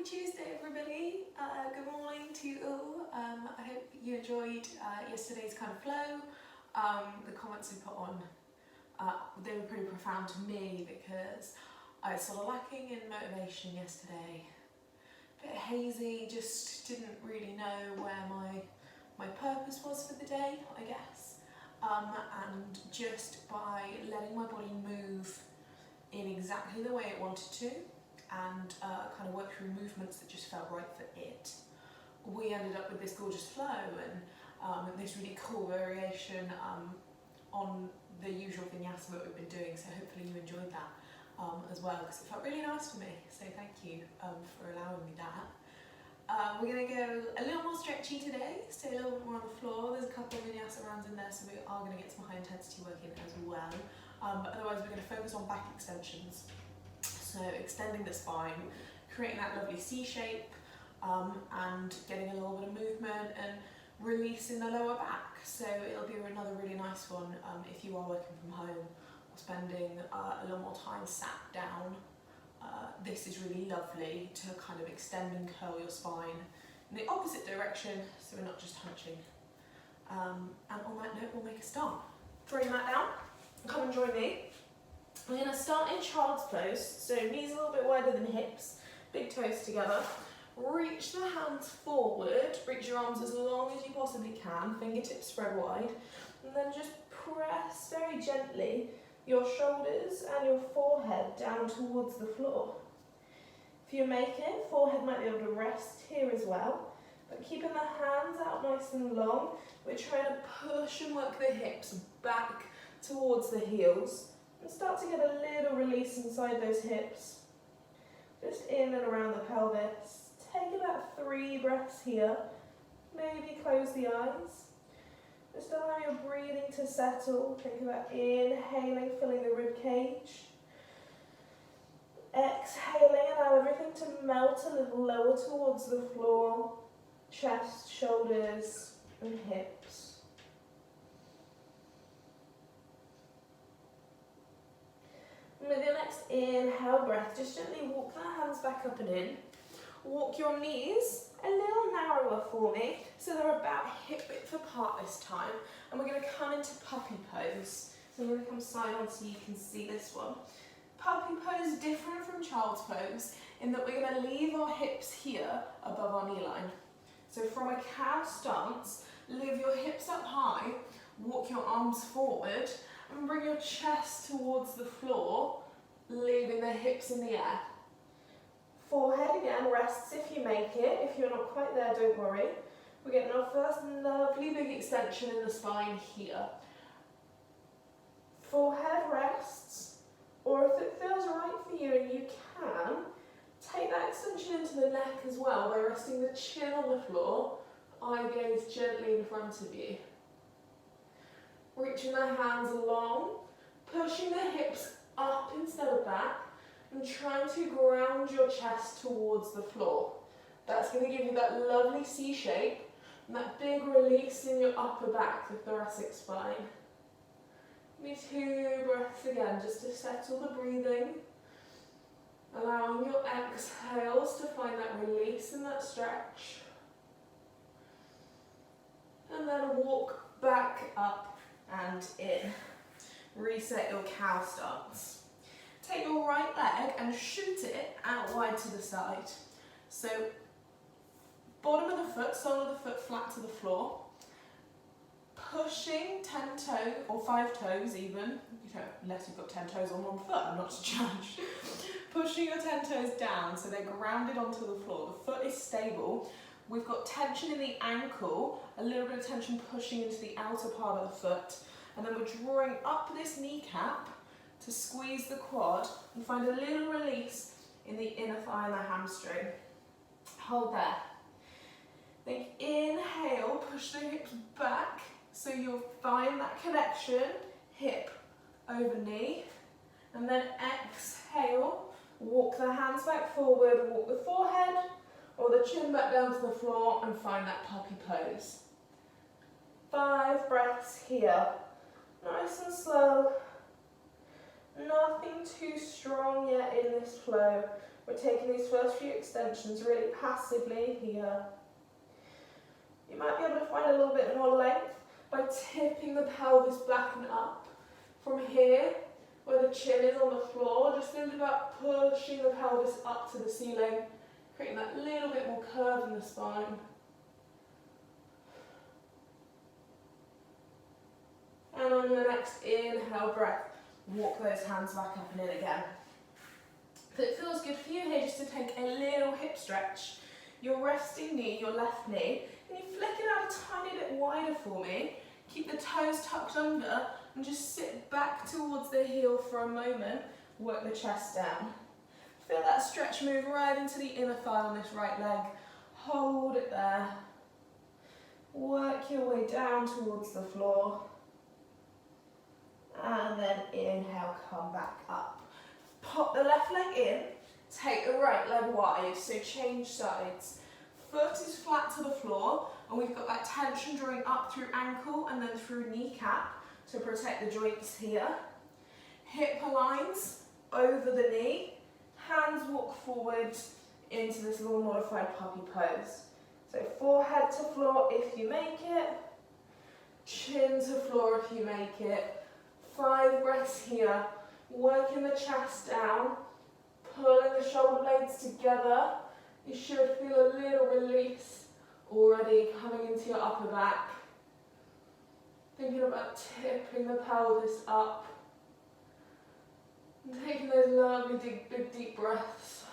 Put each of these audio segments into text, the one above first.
Happy Tuesday, everybody. Good morning to you all. I hope you enjoyed yesterday's kind of flow. The comments we put on, they were pretty profound to me because I was sort of lacking in motivation yesterday. A bit hazy, just didn't really know where my purpose was for the day, I guess. And just by letting my body move in exactly the way it wanted to, and kind of work through movements that just felt right for it, we ended up with this gorgeous flow and this really cool variation on the usual vinyasa that we've been doing, so hopefully you enjoyed that as well, because it felt really nice to me, so thank you for allowing me that. We're going to go a little more stretchy today, stay a little bit more on the floor. There's a couple of vinyasa rounds in there, so we are going to get some high intensity work in as well, but otherwise we're going to focus on back extensions. So extending the spine, creating that lovely C shape, and getting a little bit of movement and releasing the lower back. So it'll be another really nice one if you are working from home or spending a little more time sat down. This is really lovely to kind of extend and curl your spine in the opposite direction, so we're not just hunching. And on that note, we'll make a start. Throw your mat down, come and join me. We're going to start in child's pose, so knees a little bit wider than hips, big toes together. Reach the hands forward, reach your arms as long as you possibly can, fingertips spread wide, and then just press very gently your shoulders and your forehead down towards the floor. If you make it, forehead might be able to rest here as well, but keeping the hands out nice and long, we're trying to push and work the hips back towards the heels. And start to get a little release inside those hips, just in and around the pelvis. Take about 3 breaths here, maybe close the eyes. Just allow your breathing to settle. Think about inhaling, filling the rib cage. Exhaling, allow everything to melt a little lower towards the floor, chest, shoulders and hips. And with your next inhale breath, just gently walk the hands back up and in. Walk your knees a little narrower for me, so they're about hip width apart this time. And we're going to come into puppy pose. So I'm going to come side on so you can see this one. Puppy pose is different from child's pose in that we're going to leave our hips here above our knee line. So from a cow stance, lift your hips up high, walk your arms forward, and bring your chest towards the floor, leaving the hips in the air. Forehead again rests if you make it. If you're not quite there, don't worry. We're getting our first lovely big extension in the spine here. Forehead rests, or if it feels right for you and you can, take that extension into the neck as well by resting the chin on the floor, eye gaze gently in front of you. Reaching the hands along, pushing the hips up instead of back, and trying to ground your chest towards the floor. That's going to give you that lovely C shape and that big release in your upper back, the thoracic spine. Give me 2 breaths again, just to settle the breathing, allowing your exhales to find that release and that stretch. And then walk back up and in. Reset your cow stance. Take your right leg and shoot it out wide to the side. So bottom of the foot, sole of the foot flat to the floor. Pushing 10 toes, or 5 toes even, unless you've got 10 toes on one foot, I'm not to judge. Pushing your 10 toes down so they're grounded onto the floor. The foot is stable. We've got tension in the ankle, a little bit of tension pushing into the outer part of the foot. And then we're drawing up this kneecap to squeeze the quad and find a little release in the inner thigh and the hamstring. Hold there. Then inhale, push the hips back so you'll find that connection, hip over knee. And then exhale, walk the hands back forward, walk the forehead or the chin back down to the floor and find that puppy pose. 5 breaths here. Nice and slow. Nothing too strong yet in this flow. We're taking these first few extensions really passively here. You might be able to find a little bit more length by tipping the pelvis back and up. From here, where the chin is on the floor, just think about pushing the pelvis up to the ceiling, creating that little bit more curve in the spine. And on your next inhale breath, walk those hands back up and in again. So it feels good for you here just to take a little hip stretch. Your resting knee, your left knee, can you flick it out a tiny bit wider for me? Keep the toes tucked under and just sit back towards the heel for a moment. Work the chest down. Feel that stretch move right into the inner thigh on this right leg. Hold it there. Work your way down towards the floor. And then inhale, come back up. Pop the left leg in, take the right leg wide, so change sides. Foot is flat to the floor, and we've got that tension drawing up through ankle and then through kneecap to protect the joints here. Hip aligns over the knee, hands walk forward into this little modified puppy pose. So forehead to floor if you make it, chin to floor if you make it. 5 breaths here, working the chest down, pulling the shoulder blades together. You should feel a little release already coming into your upper back. Thinking about tipping the pelvis up and taking those lovely big deep breaths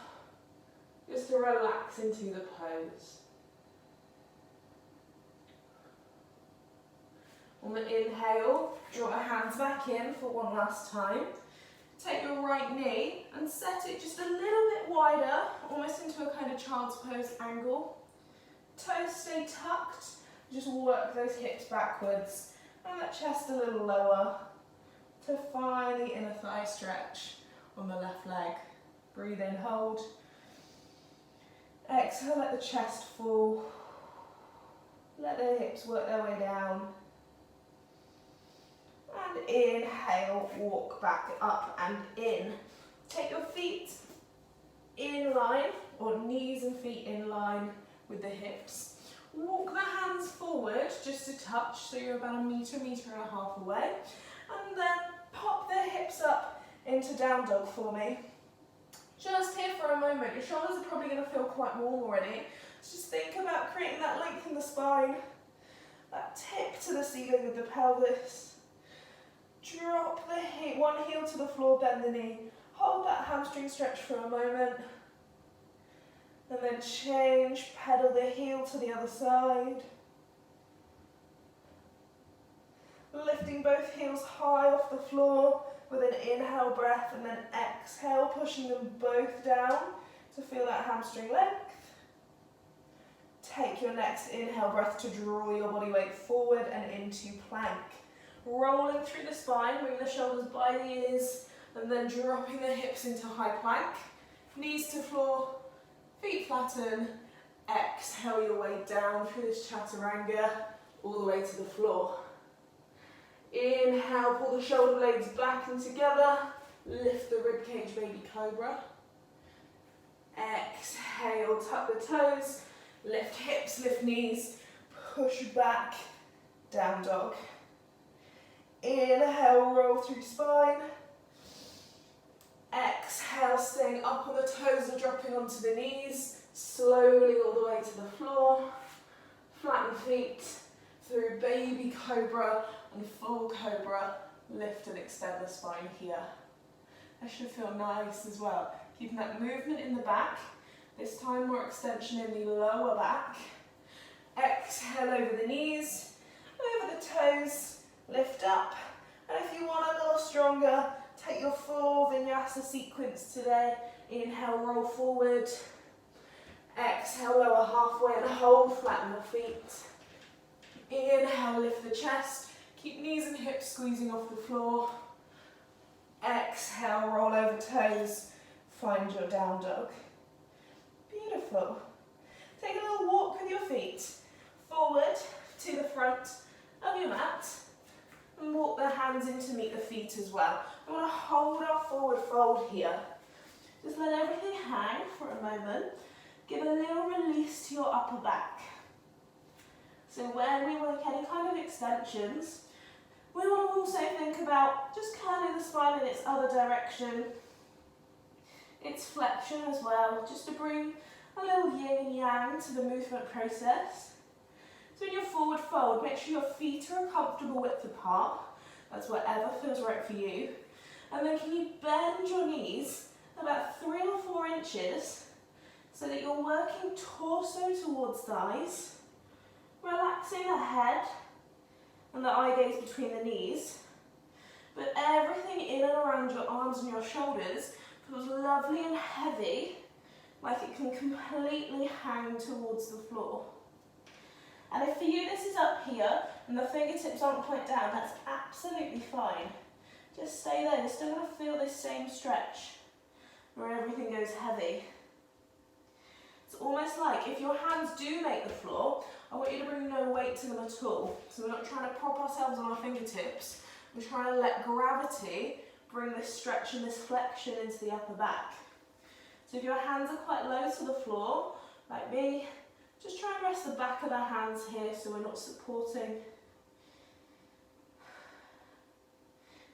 just to relax into the pose. On the inhale, draw the hands back in for one last time. Take your right knee and set it just a little bit wider, almost into a kind of child's pose angle. Toes stay tucked, just work those hips backwards and that chest a little lower to find the inner thigh stretch on the left leg. Breathe in, hold. Exhale, let the chest fall. Let the hips work their way down. And inhale, walk back up and in. Take your feet in line, or knees and feet in line with the hips. Walk the hands forward just a touch, so you're about a metre and a half away. And then pop the hips up into down dog for me. Just here for a moment. Your shoulders are probably going to feel quite warm already. So just think about creating that length in the spine, that tip to the ceiling of the pelvis. Drop the one heel to the floor, bend the knee. Hold that hamstring stretch for a moment. And then change, pedal the heel to the other side. Lifting both heels high off the floor with an inhale breath and then exhale, pushing them both down to feel that hamstring length. Take your next inhale breath to draw your body weight forward and into plank. Rolling through the spine, bring the shoulders by the ears, and then dropping the hips into high plank. Knees to floor, feet flatten. Exhale your way down through this chaturanga, all the way to the floor. Inhale, pull the shoulder blades back and together. Lift the ribcage, baby cobra. Exhale, tuck the toes. Lift hips, lift knees. Push back, down dog. Inhale, roll through spine. Exhale, staying up on the toes and dropping onto the knees. Slowly all the way to the floor. Flatten feet through baby cobra and full cobra. Lift and extend the spine here. That should feel nice as well. Keeping that movement in the back. This time more extension in the lower back. Exhale over the knees, over the toes. Lift up, and if you want a little stronger, take your full vinyasa sequence today. Inhale, roll forward. Exhale, lower halfway and hold, flatten the feet. Inhale, lift the chest. Keep knees and hips squeezing off the floor. Exhale, roll over toes. Find your down dog. Beautiful. Take a little walk with your feet. Forward to the front of your mat. And walk the hands in to meet the feet as well. I want to hold our forward fold here. Just let everything hang for a moment. Give a little release to your upper back. So when we work any kind of extensions, we want to also think about just curling the spine in its other direction, its flexion as well, just to bring a little yin and yang to the movement process. So in your forward fold, make sure your feet are a comfortable width apart. That's whatever feels right for you. And then can you bend your knees about 3 or 4 inches so that you're working torso towards thighs, relaxing the head and the eye gaze between the knees, but everything in and around your arms and your shoulders feels lovely and heavy, like it can completely hang towards the floor. And if for you this is up here and the fingertips aren't point down, that's absolutely fine. Just stay there, you're still going to feel this same stretch where everything goes heavy. It's almost like if your hands do make the floor, I want you to bring no weight to them at all. So we're not trying to prop ourselves on our fingertips, we're trying to let gravity bring this stretch and this flexion into the upper back. So if your hands are quite low to the floor, like me, just try and rest the back of the hands here so we're not supporting.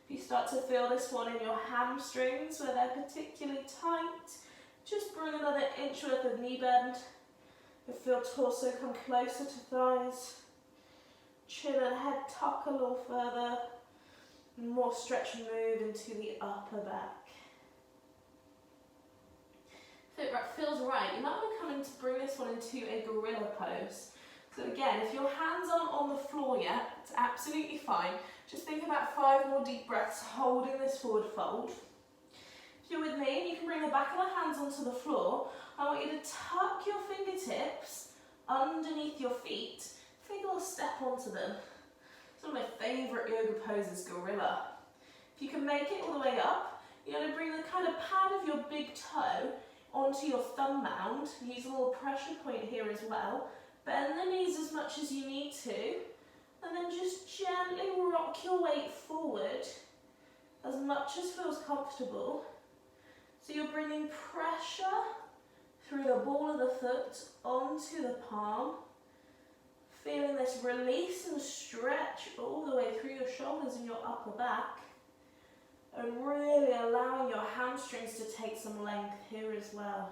If you start to feel this one in your hamstrings where they're particularly tight, just bring another inch worth of knee bend. You feel torso come closer to thighs. Chin and head tuck a little further. More stretch and move into the upper back. If it feels right, you might want to come in to bring this one into a gorilla pose. So again, if your hands aren't on the floor yet, it's absolutely fine. Just think about 5 more deep breaths holding this forward fold. If you're with me and you can bring the back of the hands onto the floor, I want you to tuck your fingertips underneath your feet. Take a little step onto them. It's one of my favourite yoga poses, gorilla. If you can make it all the way up, you're going to bring the kind of pad of your big toe onto your thumb mound. Use a little pressure point here as well. Bend the knees as much as you need to, and then just gently rock your weight forward as much as feels comfortable. So you're bringing pressure through the ball of the foot onto the palm, feeling this release and stretch all the way through your shoulders and your upper back, and really allowing your hamstrings to take some length here as well.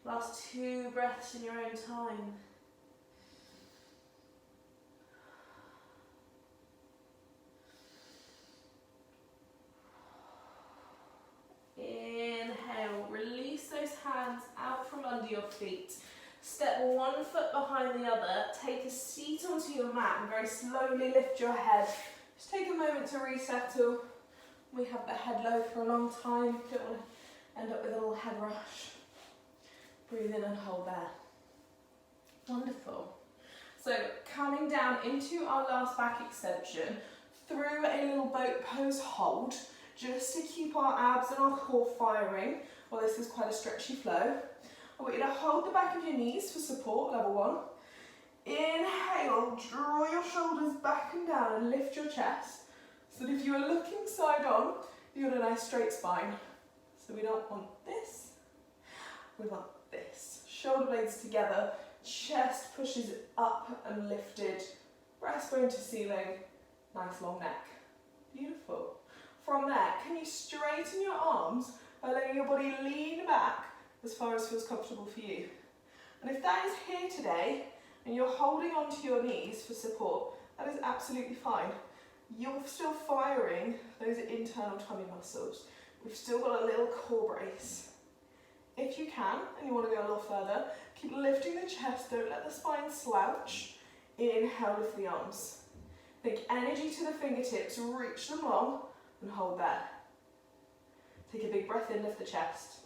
Last 2 breaths in your own time. Inhale, release those hands out from under your feet. Step 1 foot behind the other, take a seat onto your mat and very slowly lift your head. Just take a moment to resettle. We have the head low for a long time, don't want to end up with a little head rush. Breathe in and hold there. Wonderful. So coming down into our last back extension, through a little boat pose hold, just to keep our abs and our core firing. Well, this is quite a stretchy flow. I want you to hold the back of your knees for support, level 1. Inhale, draw your shoulders back and down and lift your chest. So that if you are looking side on, you've got a nice straight spine. So we don't want this, we want this. Shoulder blades together, chest pushes up and lifted, breastbone to ceiling, nice long neck. Beautiful. From there, can you straighten your arms by letting your body lean back as far as feels comfortable for you? And if that is here today, and you're holding onto your knees for support, that is absolutely fine. You're still firing those internal tummy muscles. We've still got a little core brace. If you can, and you want to go a little further, keep lifting the chest, don't let the spine slouch. Inhale, lift the arms. Think energy to the fingertips, reach them long, and hold there. Take a big breath in, lift the chest.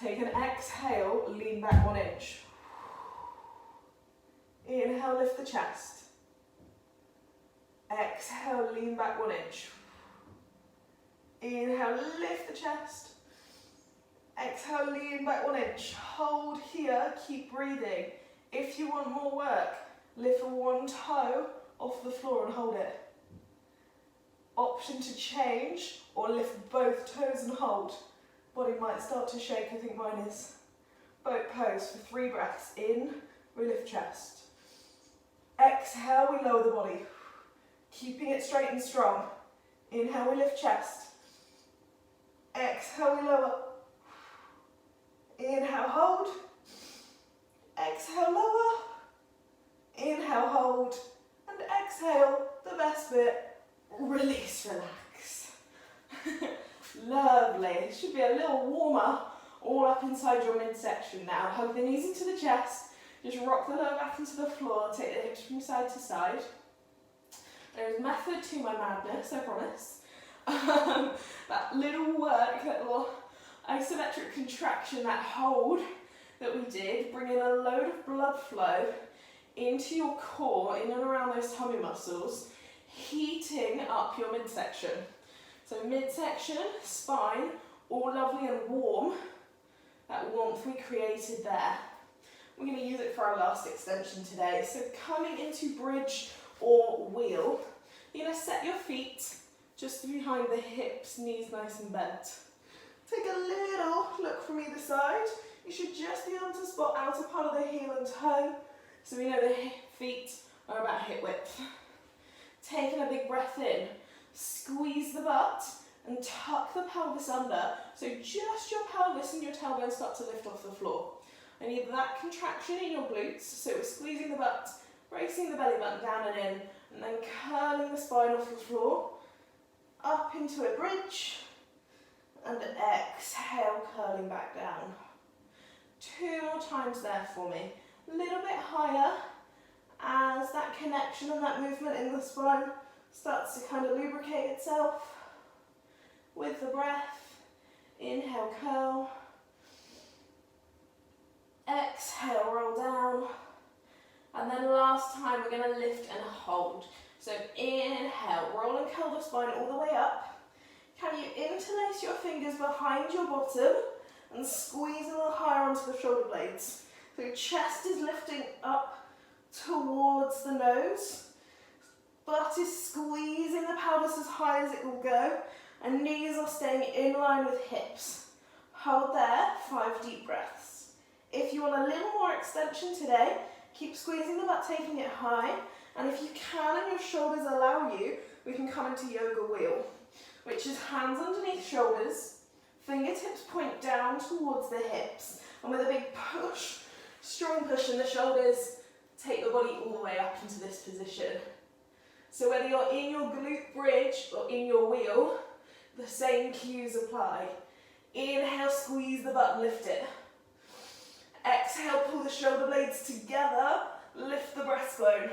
Take an exhale, lean back 1 inch. Inhale, lift the chest. Exhale, lean back 1 inch. Inhale, lift the chest. Exhale, lean back 1 inch. Hold here, keep breathing. If you want more work, lift 1 toe off the floor and hold it. Option to change or lift both toes and hold. Body might start to shake, I think mine is. Boat pose for 3 breaths. In, we lift chest. Exhale, we lower the body. Keeping it straight and strong. Inhale, we lift chest. Exhale, we lower. Inhale, hold. Exhale, lower. Inhale, hold. And exhale, the best bit, release, relax. Lovely. Should be a little warmer all up inside your midsection now. Hug the knees into the chest. Just rock the lower back into the floor. Take the hips from side to side. There is method to my madness, I promise. That little work, that little isometric contraction, that hold that we did, bringing a load of blood flow into your core, in and around those tummy muscles, heating up your midsection. So midsection, spine, all lovely and warm. That warmth we created there. We're going to use it for our last extension today. So coming into bridge or wheel, you're going to set your feet just behind the hips, knees nice and bent. Take a little look from either side. You should just be able to spot outer part of the heel and toe. So we know the feet are about hip width. Taking a big breath in, squeeze the butt and tuck the pelvis under. So just your pelvis and your tailbone start to lift off the floor. I need that contraction in your glutes. So we're squeezing the butt, bracing the belly button down and in, and then curling the spine off the floor, up into a bridge, and exhale, curling back down. 2 more times there for me. A little bit higher as that connection and that movement in the spine starts to kind of lubricate itself with the breath. Inhale, curl. Exhale, roll down. And then last time we're going to lift and hold. So inhale, roll and curl the spine all the way up. Can you interlace your fingers behind your bottom and squeeze a little higher onto the shoulder blades? So your chest is lifting up towards the nose. Butt is squeezing the pelvis as high as it will go. And knees are staying in line with hips. Hold there, 5 deep breaths. If you want a little more extension today, keep squeezing the butt, taking it high. And if you can and your shoulders allow you, we can come into yoga wheel, which is hands underneath shoulders, fingertips point down towards the hips, and with a big push, strong push in the shoulders, take the body all the way up into this position. So whether you're in your glute bridge or in your wheel, the same cues apply. Inhale, squeeze the butt, lift it. Exhale, pull the shoulder blades together, lift the breastbone.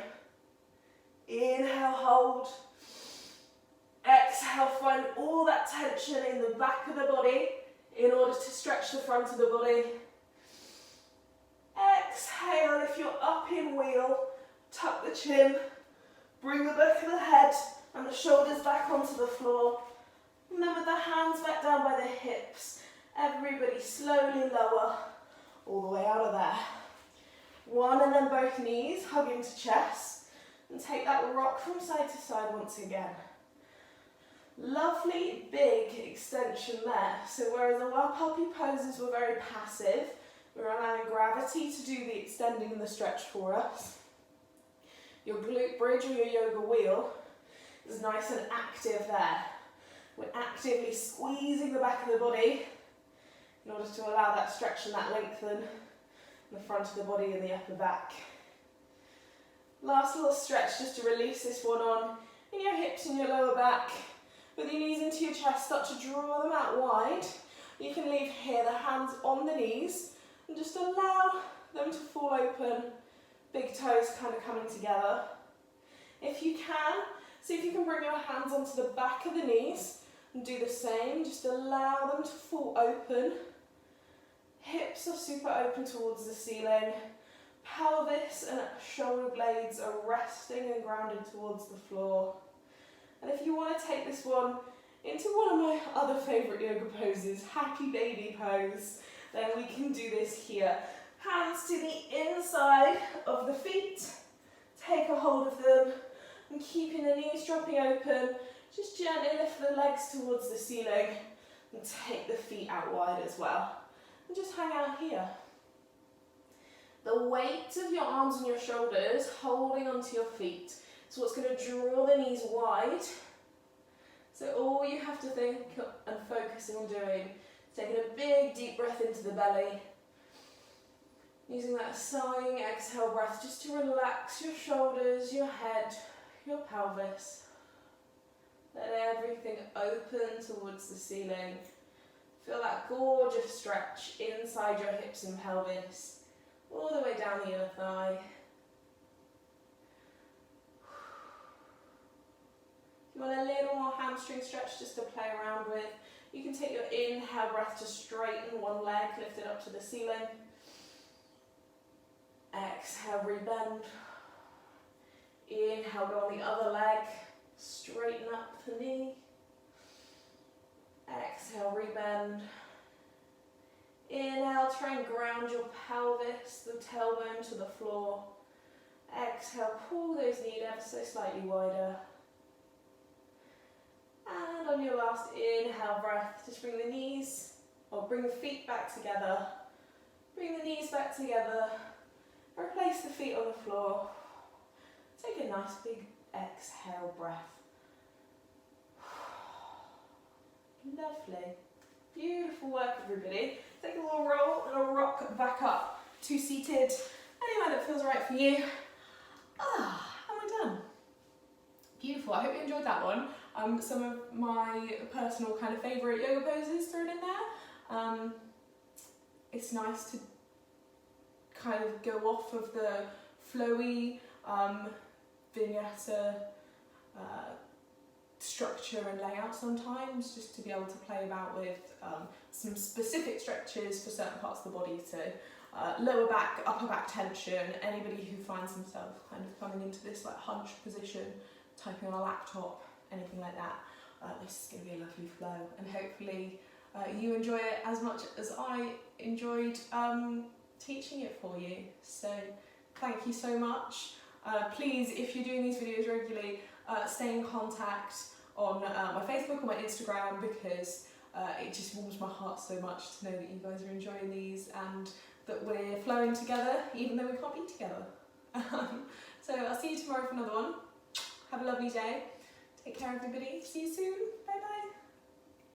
Inhale, hold. Exhale, find all that tension in the back of the body in order to stretch the front of the body. Exhale, if you're up in wheel, tuck the chin, bring the back of the head and the shoulders back onto the floor. And then with the hands back down by the hips, everybody slowly lower all the way out of there. 1 and then both knees hug into chest and take that rock from side to side once again. Lovely big extension there. So whereas our puppy poses were very passive, we're allowing gravity to do the extending and the stretch for us. Your glute bridge or your yoga wheel is nice and active there. We're actively squeezing the back of the body in order to allow that stretch and that lengthen in the front of the body and the upper back. Last little stretch just to release this one on in your hips and your lower back. With your knees into your chest, start to draw them out wide. You can leave here the hands on the knees and just allow them to fall open. Big toes kind of coming together. If you can, see if you can bring your hands onto the back of the knees and do the same. Just allow them to fall open. Hips are super open towards the ceiling. Pelvis and shoulder blades are resting and grounded towards the floor. And if you want to take this one into one of my other favourite yoga poses, happy baby pose, then we can do this here. Hands to the inside of the feet. Take a hold of them and keeping the knees dropping open. Just gently lift the legs towards the ceiling and take the feet out wide as well. And just hang out here. The weight of your arms and your shoulders holding onto your feet is what's going to draw the knees wide. So all you have to think and focusing on doing is taking a big deep breath into the belly. Using that sighing exhale breath just to relax your shoulders, your head, your pelvis. Let everything open towards the ceiling. Feel that gorgeous stretch inside your hips and pelvis, all the way down the inner thigh. If you want a little more hamstring stretch just to play around with, you can take your inhale breath to straighten one leg, lift it up to the ceiling. Exhale, rebend. Inhale, go on the other leg, straighten up the knee. Exhale, rebend. Inhale, try and ground your pelvis, the tailbone to the floor. Exhale, pull those knees ever so slightly wider. And on your last inhale breath, just bring the knees, or bring the feet back together. Bring the knees back together. Replace the feet on the floor. Take a nice big exhale breath. Lovely. Beautiful work, everybody. Take a little roll and a rock back up to seated. Anywhere that feels right for you. Am I done? Beautiful. I hope you enjoyed that one. Some of my personal kind of favourite yoga poses thrown in there. It's nice to kind of go off of the flowy vinyasa structure and layout sometimes, just to be able to play about with some specific stretches for certain parts of the body. So lower back, upper back tension, anybody who finds themselves kind of coming into this like hunched position, typing on a laptop, anything like that, this is going to be a lovely flow, and hopefully you enjoy it as much as I enjoyed teaching it for you. So thank you so much. Please, if you're doing these videos regularly, stay in contact on my Facebook or my Instagram, because it just warms my heart so much to know that you guys are enjoying these and that we're flowing together even though we can't be together. So I'll see you tomorrow for another one. Have a lovely day. Take care, everybody. See you soon. Bye bye.